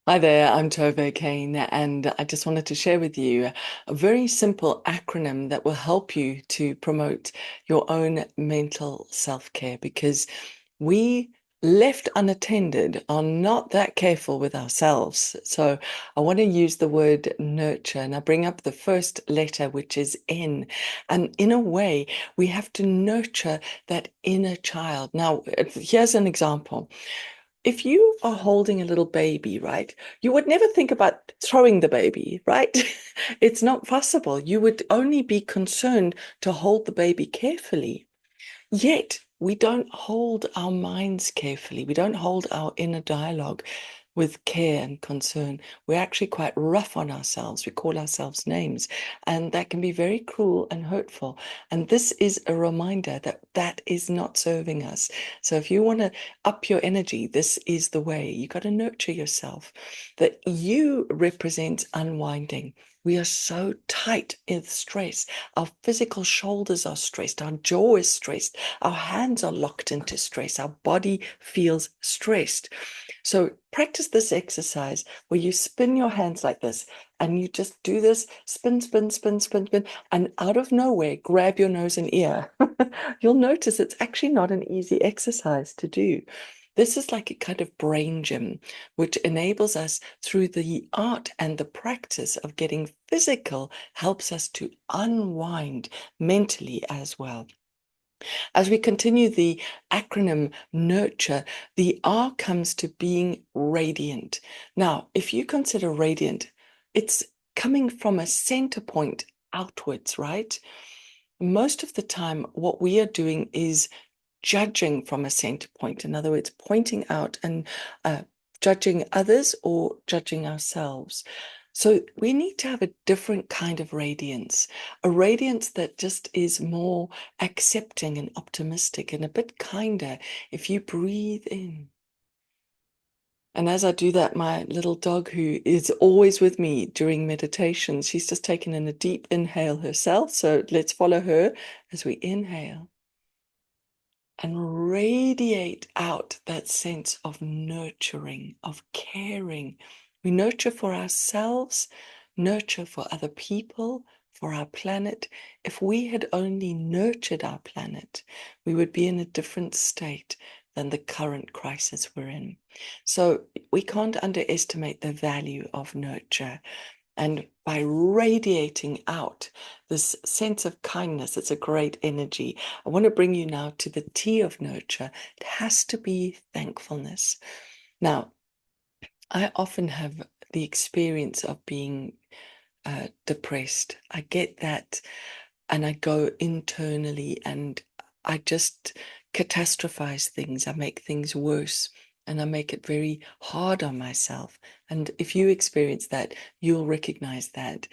Hi there, I'm Tove Kane, and I just wanted to share with you a very simple acronym that will help you to promote your own mental self-care because we, left unattended, are not that careful with ourselves. So I want to use the word nurture, and I bring up the first letter, which is N. And in a way, we have to nurture that inner child. Now, here's an example. If you are holding a little baby, right, you would never think about throwing the baby, right? It's not possible. You would only be concerned to hold the baby carefully. Yet we don't hold our minds carefully. We don't hold our inner dialogue with care and concern. We're actually quite rough on ourselves. We call ourselves names, and that can be very cruel and hurtful. And this is a reminder that that is not serving us. So if you want to up your energy, this is the way. You got to nurture yourself. That you represent unwinding. We are so tight in stress. Our physical shoulders are stressed. Our jaw is stressed. Our hands are locked into stress. Our body feels stressed. So practice this exercise where you spin your hands like this and you just do this spin, spin, spin, spin, spin, and out of nowhere, grab your nose and ear. You'll notice it's actually not an easy exercise to do. This is like a kind of brain gym, which enables us through the art and the practice of getting physical, helps us to unwind mentally as well. As we continue the acronym nurture, the R comes to being radiant. Now, if you consider radiant, it's coming from a center point outwards, right? Most of the time, what we are doing is judging from a center point. In other words, pointing out and judging others or judging ourselves. So we need to have a different kind of radiance, a radiance that just is more accepting and optimistic and a bit kinder if you breathe in. And as I do that, my little dog, who is always with me during meditations, she's just taken in a deep inhale herself. So let's follow her as we inhale and radiate out that sense of nurturing, of caring. We nurture for ourselves, nurture for other people, for our planet. If we had only nurtured our planet, we would be in a different state than the current crisis we're in. So we can't underestimate the value of nurture. And by radiating out this sense of kindness, it's a great energy. I want to bring you now to the T of nurture. It has to be thankfulness. Now, I often have the experience of being depressed. I get that, and I go internally and I just catastrophize things. I make things worse and I make it very hard on myself. And if you experience that, you'll recognize that.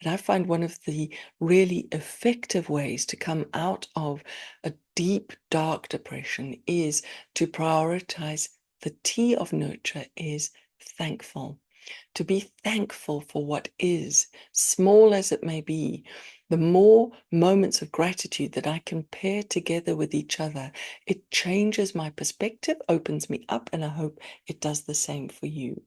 And I find one of the really effective ways to come out of a deep, dark depression is to prioritize. The T of nurture is thankful. To be thankful for what is, small as it may be. The more moments of gratitude that I can pair together with each other, it changes my perspective, opens me up, and I hope it does the same for you.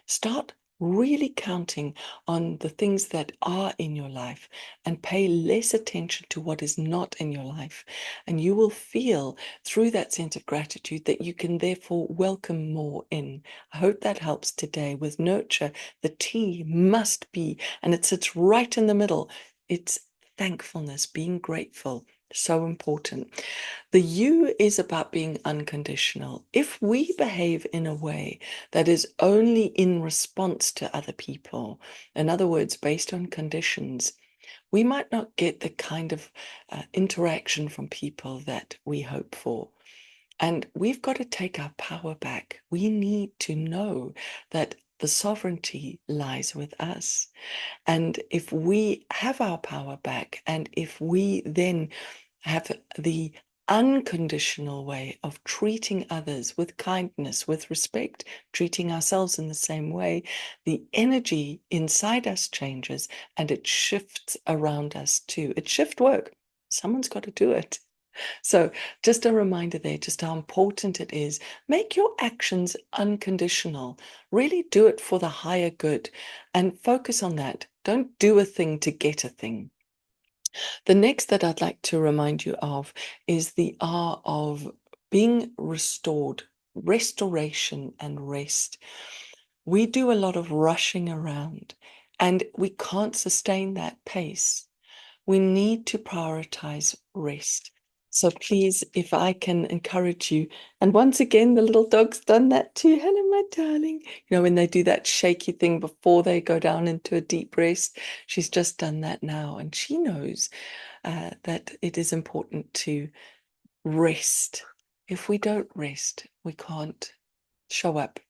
Start really counting on the things that are in your life and pay less attention to what is not in your life. And you will feel through that sense of gratitude that you can therefore welcome more in. I hope that helps today. With nurture, the T must be, and it sits right in the middle. It's thankfulness, being grateful. So important. The U is about being unconditional. If we behave in a way that is only in response to other people, in other words, based on conditions, we might not get the kind of interaction from people that we hope for. And we've got to take our power back. We need to know that the sovereignty lies with us. And if we have our power back, and if we then have the unconditional way of treating others with kindness, with respect, treating ourselves in the same way, the energy inside us changes and it shifts around us too. It's shift work. Someone's got to do it. So, just a reminder there, just how important it is. Make your actions unconditional. Really do it for the higher good and focus on that. Don't do a thing to get a thing. The next that I'd like to remind you of is the R of being restored, restoration, and rest. We do a lot of rushing around and we can't sustain that pace. We need to prioritize rest. So please, if I can encourage you, and once again, the little dog's done that too. Hello, my darling. You know, when they do that shaky thing before they go down into a deep rest, she's just done that now. And she knows that it is important to rest. If we don't rest, we can't show up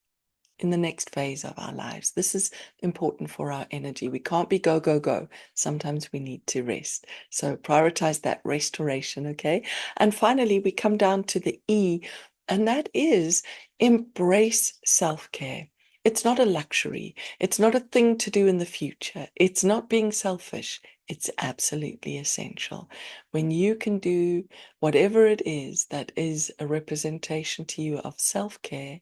in the next phase of our lives. This is important for our energy. We can't be go, go, go. Sometimes we need to rest. So prioritize that restoration, okay? And finally, we come down to the E, and that is embrace self care. It's not a luxury. It's not a thing to do in the future. It's not being selfish. It's absolutely essential. When you can do whatever it is that is a representation to you of self care,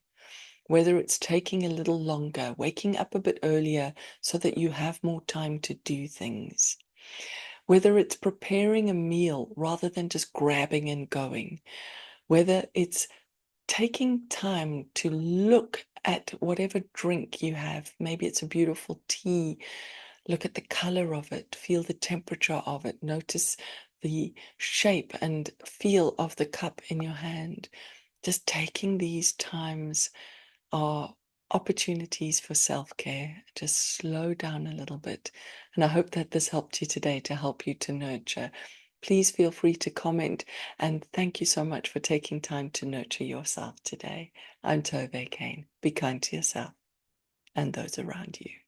whether it's taking a little longer, waking up a bit earlier so that you have more time to do things, whether it's preparing a meal rather than just grabbing and going, whether it's taking time to look at whatever drink you have. Maybe it's a beautiful tea. Look at the color of it, feel the temperature of it, notice the shape and feel of the cup in your hand. Just taking these times are opportunities for self-care. Just slow down a little bit. And I hope that this helped you today to help you to nurture. Please feel free to comment. And thank you so much for taking time to nurture yourself today. I'm Tove Kane. Be kind to yourself and those around you.